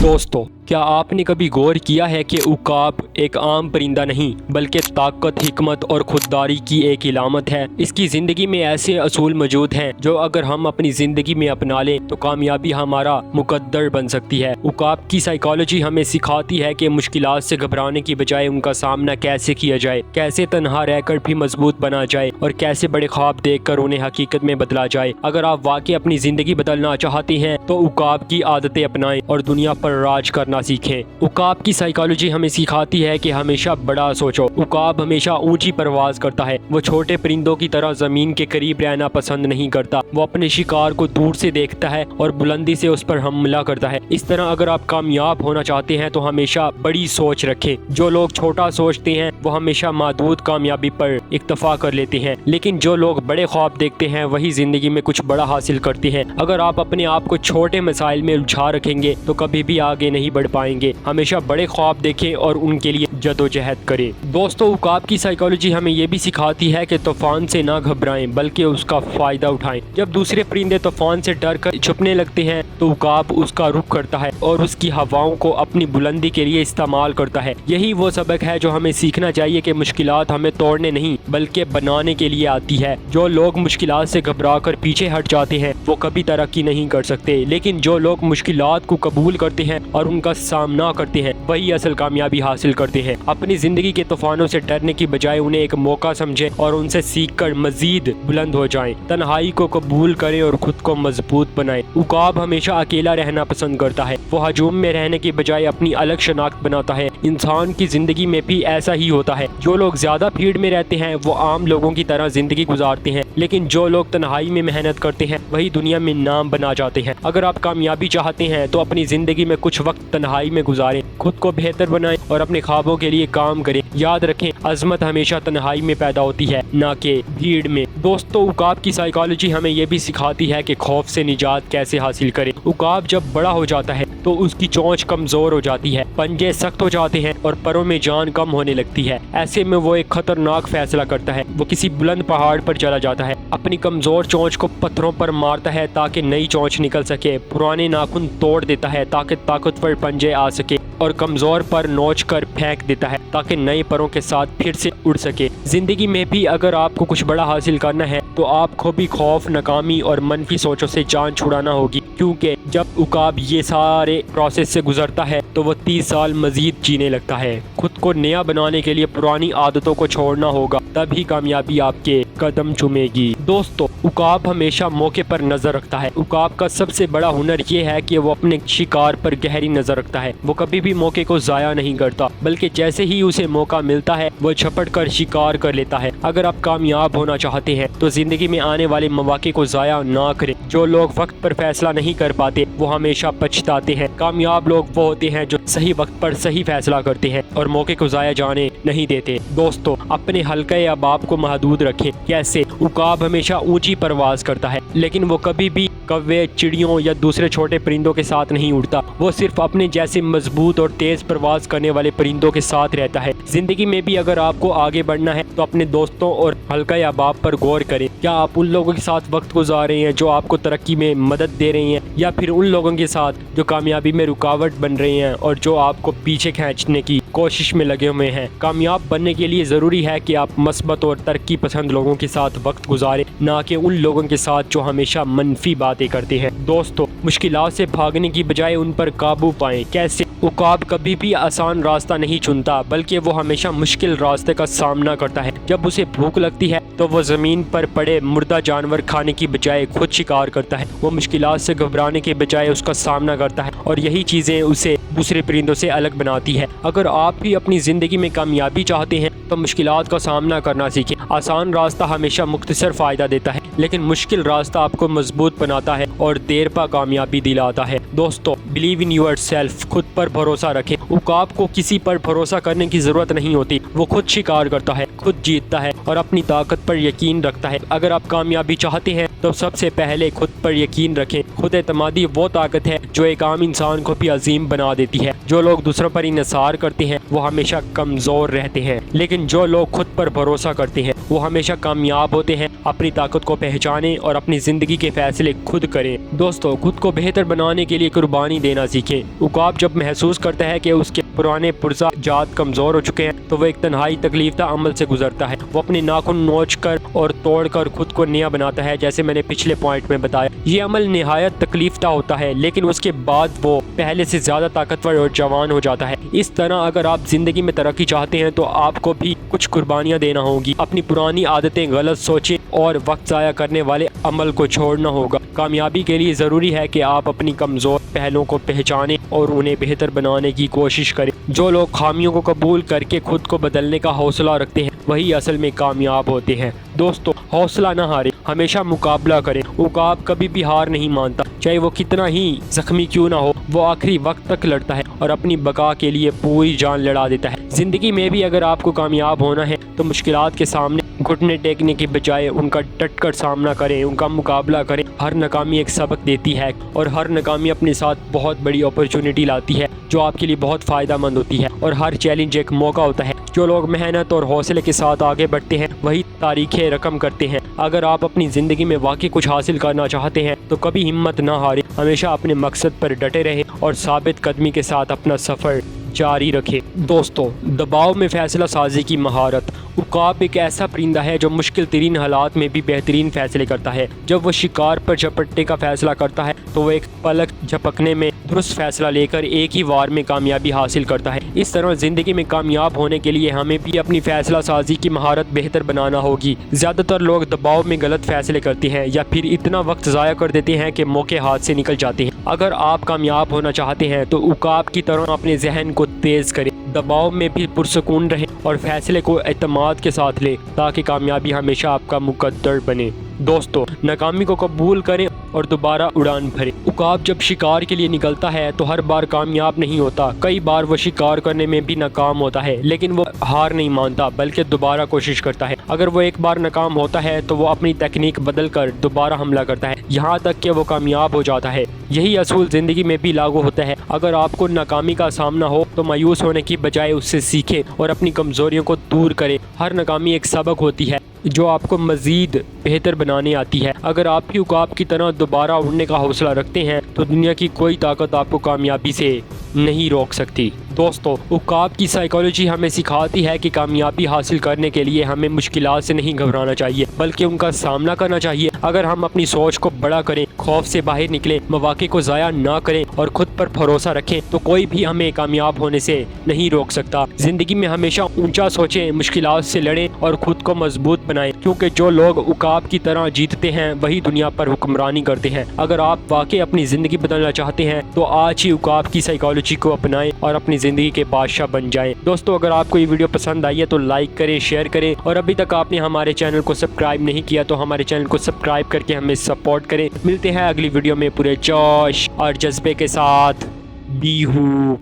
दोस्तों, क्या आपने कभी गौर किया है कि उकाब एक आम परिंदा नहीं बल्कि ताकत, हिकमत और खुददारी की एक इलामत है। इसकी ज़िंदगी में ऐसे असूल मौजूद हैं जो अगर हम अपनी ज़िंदगी में अपना लें तो कामयाबी हमारा मुकद्दर बन सकती है। उकाब की साइकोलॉजी हमें सिखाती है कि मुश्किलात से घबराने की बजाय उनका सामना कैसे किया जाए, कैसे तन्हा रहकर भी मजबूत बना जाए और कैसे बड़े ख्वाब देखकर उन्हें हकीकत में बदला जाए। अगर आप वाकई अपनी ज़िंदगी बदलना चाहते हैं तो उकाब की आदतें अपनाएं और दुनिया पर राज करना सीखें। उकाब की साइकोलॉजी हमें सिखाती है कि हमेशा बड़ा सोचो। उकाब हमेशा ऊंची परवाज करता है। वो छोटे परिंदों की तरह जमीन के करीब रहना पसंद नहीं करता। वो अपने शिकार को दूर से देखता है और बुलंदी से उस पर हमला करता है। इस तरह अगर आप कामयाब होना चाहते हैं तो हमेशा बड़ी सोच रखें। जो लोग छोटा सोचते हैं वो हमेशा महदूद कामयाबी पर इक्तफा कर लेते हैं, लेकिन जो लोग बड़े ख्वाब देखते हैं वही जिंदगी में कुछ बड़ा हासिल करते हैं। अगर आप अपने आप को छोटे मसाइल में उलझा रखेंगे तो कभी भी आगे नहीं बढ़ पाएंगे। हमेशा बड़े ख्वाब देखें और उनके लिए जदोजहद करें। दोस्तों, उकाब की साइकोलॉजी हमें ये भी सिखाती है कि तूफान से ना घबराएं बल्कि उसका फायदा उठाएं। जब दूसरे परिंदे तूफान से डर कर छुपने लगते हैं तो उकाब उसका रुख करता है और उसकी हवाओं को अपनी बुलंदी के लिए इस्तेमाल करता है। यही वो सबक है जो हमें सीखना चाहिए कि मुश्किलात हमें तोड़ने नहीं बल्कि बनाने के लिए आती है। जो लोग मुश्किलात से घबरा कर पीछे हट जाते हैं वो कभी तरक्की नहीं कर सकते, लेकिन जो लोग मुश्किलात को कबूल करते हैं और उनका सामना करते हैं वही असल कामयाबी हासिल करते हैं। अपनी जिंदगी के तूफानों से डरने की बजाय उन्हें एक मौका समझें और उनसे सीखकर मजीद बुलंद हो जाएं। तन्हाई को कबूल करें और खुद को मजबूत बनाएं। उकाब हमेशा अकेला रहना पसंद करता है। वो हजूम में रहने की बजाय अपनी अलग शनाख्त बनाता है। इंसान की जिंदगी में भी ऐसा ही होता है। जो लोग ज्यादा भीड़ में रहते हैं वो आम लोगों की तरह जिंदगी गुजारते हैं, लेकिन जो लोग तन्हाई में मेहनत करते हैं वही दुनिया में नाम बना जाते हैं। अगर आप कामयाबी चाहते हैं तो अपनी जिंदगी में कुछ वक्त तन्हाई में गुजारें, खुद को बेहतर बनाएं और अपने ख्वाबों के लिए काम करें। याद रखें, अजमत हमेशा तन्हाई में पैदा होती है, ना कि भीड़ में। दोस्तों, उकाब की साइकोलॉजी हमें यह भी सिखाती है कि खौफ से निजात कैसे हासिल करें। उकाब जब बड़ा हो जाता है तो उसकी चोंच कमजोर हो जाती है, पंजे सख्त हो जाते हैं और परों में जान कम होने लगती है। ऐसे में वो एक खतरनाक फैसला करता है। वो किसी बुलंद पहाड़ पर चला जाता है, अपनी कमजोर चोंच को पत्थरों पर मारता है ताकि नई चोंच निकल सके, पुराने नाखून तोड़ देता है ताकि ताकतवर पंजे आ सके और कमजोर पर नोच कर फेंक देता है ताकि नए परों के साथ फिर से उड़ सके। जिंदगी में भी अगर आपको कुछ बड़ा हासिल करना है तो आपको भी खौफ, नाकामी और मनफी सोचों से जान छुड़ाना होगी, क्योंकि जब उकाब ये सारे प्रोसेस से गुजरता है तो वो 30 साल मजीद जीने लगता है। खुद को नया बनाने के लिए पुरानी आदतों को छोड़ना होगा, तभी कामयाबी आपके कदम चूमेगी। दोस्तों, उकाब हमेशा मौके पर नजर रखता है। उकाब का सबसे बड़ा हुनर ये है कि वो अपने शिकार पर गहरी नजर रखता है। वो कभी भी मौके को जाया नहीं करता, बल्कि जैसे ही उसे मौका मिलता है वो झपट कर शिकार कर लेता है। अगर आप कामयाब होना चाहते हैं तो जिंदगी में आने वाले मौके को जाया ना करें। जो लोग वक्त पर फैसला नहीं कर पाते वो हमेशा पछताते हैं। कामयाब लोग वो होते हैं जो सही वक्त पर सही फैसला करते हैं और मौके को जाया जाने नहीं देते। दोस्तों, अपने हल्के अबाब को महदूद रखें। कैसे? उकाब हमेशा ऊंची परवाज करता है, लेकिन वो कभी भी कौवे, चिड़ियों या दूसरे छोटे परिंदों के साथ नहीं उड़ता। वो सिर्फ अपने जैसे मजबूत और तेज परवाज करने वाले परिंदों के साथ रहता है। जिंदगी में भी अगर आपको आगे बढ़ना है तो अपने दोस्तों और हल्का अबाब पर गौर करें। क्या आप उन लोगों के साथ वक्त गुजार रहे हैं जो आपको तरक्की में मदद दे रहे हैं, या फिर उन लोगों के साथ जो कामयाबी में रुकावट बन रहे हैं और जो आपको पीछे खींचने की कोशिश में लगे हुए हैं? कामयाब बनने के लिए जरूरी है कि आप मस्बत और तरक्की पसंद लोगों के साथ वक्त गुजारें, ना कि उन लोगों के साथ जो हमेशा मनफी बातें करते हैं। दोस्तों, मुश्किलात से भागने की बजाय उन पर काबू पाएं। कैसे? उकाब कभी भी आसान रास्ता नहीं चुनता, बल्कि वो हमेशा मुश्किल रास्ते का सामना करता है। जब उसे भूख लगती है तो वो जमीन पर पड़े मुर्दा जानवर खाने की बजाय खुद शिकार करता है। वो मुश्किलात से घबराने के बजाय उसका सामना करता है और यही चीजें उसे दूसरे परिंदों से अलग बनाती है। अगर आप भी अपनी जिंदगी में कामयाबी चाहते हैं तो मुश्किलात का सामना करना सीखें। आसान रास्ता हमेशा मुख्तसर फायदा देता है, लेकिन मुश्किल रास्ता आपको मजबूत बनाता है और देर पा कामयाबी दिलाता है। दोस्तों, बिलीव इन योर सेल्फ। खुद पर भरोसा रखें। उकाब को किसी पर भरोसा करने की जरूरत नहीं होती। वो खुद शिकार करता है, खुद जीतता है और अपनी ताकत पर यकीन रखता है। अगर आप कामयाबी चाहते हैं तो सबसे पहले खुद पर यकीन रखें। खुद एतमादी वो ताकत है जो एक आम इंसान को भी अजीम बना देती है। जो लोग दूसरों पर इंसार करते हैं वो हमेशा कमजोर रहते हैं, लेकिन जो लोग खुद पर भरोसा करते हैं وہ ہمیشہ کامیاب ہوتے ہیں۔ اپنی طاقت کو پہچانیں اور اپنی زندگی کے فیصلے خود کریں۔ دوستو، خود کو بہتر بنانے کے لیے قربانی دینا سیکھیں۔ عقاب جب محسوس کرتا ہے کہ اس کے پرانے پرزہ جات کمزور ہو چکے ہیں تو وہ ایک تنہائی تکلیف دہ عمل سے گزرتا ہے۔ وہ اپنے ناخن نوچ کر اور توڑ کر خود کو نیا بناتا ہے، جیسے میں نے پچھلے پوائنٹ میں بتایا۔ یہ عمل نہایت تکلیف دہ ہوتا ہے، لیکن اس کے بعد وہ پہلے سے زیادہ طاقتور اور جوان ہو جاتا ہے۔ اس طرح اگر آپ زندگی میں ترقی چاہتے ہیں تو آپ کو بھی کچھ قربانیاں دینا ہوگی۔ اپنی پرانی عادتیں، غلط سوچیں اور وقت ضائع کرنے والے عمل کو چھوڑنا ہوگا۔ کامیابی کے لیے ضروری ہے کہ آپ اپنی کمزور پہلوؤں کو پہچانیں اور انہیں بہتر بنانے کی کوشش کریں۔ جو لوگ خامیوں کو قبول کر کے خود کو بدلنے کا حوصلہ رکھتے ہیں وہی اصل میں کامیاب ہوتے ہیں۔ دوستو، حوصلہ نہ ہاریں، ہمیشہ مقابلہ کریں۔ عقاب کبھی بھی ہار نہیں مانتا، چاہے وہ کتنا ہی زخمی کیوں نہ ہو۔ وہ آخری وقت تک لڑتا ہے اور اپنی بقا کے لیے پوری جان لڑا دیتا ہے۔ زندگی میں بھی اگر آپ کو کامیاب ہونا ہے تو مشکلات کے سامنے گھٹنے ٹیکنے کے بجائے ان کا ڈٹ کر سامنا کریں، ان کا مقابلہ کریں۔ ہر ناکامی ایک سبق دیتی ہے اور ہر ناکامی اپنے ساتھ بہت بڑی اپرچونٹی لاتی ہے جو آپ کے لیے بہت فائدہ مند ہوتی ہے، اور ہر چیلنج ایک موقع ہوتا ہے۔ جو لوگ محنت اور حوصلے کے ساتھ آگے بڑھتے ہیں وہی تاریخیں رقم کرتے ہیں۔ اگر آپ اپنی زندگی میں واقعی کچھ حاصل کرنا چاہتے ہیں تو کبھی ہمت نہ ہاریں، ہمیشہ اپنے مقصد پر ڈٹے رہیں اور ثابت قدمی کے ساتھ اپنا سفر جاری رکھے۔ دوستو، دباؤ میں فیصلہ سازی کی مہارت۔ عقاب ایک ایسا پرندہ ہے جو مشکل ترین حالات میں بھی بہترین فیصلے کرتا ہے۔ جب وہ شکار پر جھپٹنے کا فیصلہ کرتا ہے تو وہ ایک پلک جھپکنے میں درست فیصلہ لے کر ایک ہی وار میں کامیابی حاصل کرتا ہے۔ اس طرح زندگی میں کامیاب ہونے کے لیے ہمیں بھی اپنی فیصلہ سازی کی مہارت بہتر بنانا ہوگی۔ زیادہ تر لوگ دباؤ میں غلط فیصلے کرتے ہیں یا پھر اتنا وقت ضائع کر دیتے ہیں کہ موقع ہاتھ سے نکل جاتے ہیں۔ اگر آپ کامیاب ہونا چاہتے ہیں تو عقاب کی طرح اپنے ذہن کو تیز کریں، دباؤ میں بھی پرسکون رہیں اور فیصلے کو اعتماد کے ساتھ لیں تاکہ کامیابی ہمیشہ آپ کا مقدر بنے۔ دوستو، ناکامی کو قبول کریں اور دوبارہ اڑان بھریں۔ عقاب جب شکار کے لیے نکلتا ہے تو ہر بار کامیاب نہیں ہوتا، کئی بار وہ شکار کرنے میں بھی ناکام ہوتا ہے، لیکن وہ ہار نہیں مانتا بلکہ دوبارہ کوشش کرتا ہے۔ اگر وہ ایک بار ناکام ہوتا ہے تو وہ اپنی تکنیک بدل کر دوبارہ حملہ کرتا ہے یہاں تک کہ وہ کامیاب ہو جاتا ہے۔ یہی اصول زندگی میں بھی لاگو ہوتا ہے۔ اگر آپ کو ناکامی کا سامنا ہو تو مایوس ہونے کی بجائے اس سے سیکھیں اور اپنی کمزوریوں کو دور کریں۔ ہر ناکامی ایک سبق ہوتی ہے جو آپ کو مزید بہتر بنانے آتی ہے۔ اگر آپ بھی عقاب کی طرح دوبارہ اڑنے کا حوصلہ رکھتے ہیں تو دنیا کی کوئی طاقت آپ کو کامیابی سے نہیں روک سکتی۔ دوستو، عقاب کی سائیکالوجی ہمیں سکھاتی ہے کہ کامیابی حاصل کرنے کے لیے ہمیں مشکلات سے نہیں گھبرانا چاہیے بلکہ ان کا سامنا کرنا چاہیے۔ اگر ہم اپنی سوچ کو بڑا کریں، خوف سے باہر نکلیں، مواقع کو ضائع نہ کریں اور خود پر بھروسہ رکھیں تو کوئی بھی ہمیں کامیاب ہونے سے نہیں روک سکتا۔ زندگی میں ہمیشہ اونچا سوچیں، مشکلات سے لڑیں اور خود کو مضبوط بنائیں، کیونکہ جو لوگ عقاب کی طرح جیتتے ہیں وہی دنیا پر حکمرانی کرتے ہیں۔ اگر آپ واقعی اپنی زندگی بدلنا چاہتے ہیں تو آج ہی عقاب کی سائیکالوجی کو اپنائیں اور اپنی زندگی کے بادشاہ بن جائیں۔ دوستو، اگر آپ کو یہ ویڈیو پسند آئی ہے تو لائک کریں، شیئر کریں، اور ابھی تک آپ نے ہمارے چینل کو سبسکرائب نہیں کیا تو ہمارے چینل کو سبسکرائب کر کے ہمیں سپورٹ کریں۔ ملتے ہیں اگلی ویڈیو میں پورے جوش اور جذبے کے ساتھ۔ Be who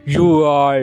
you are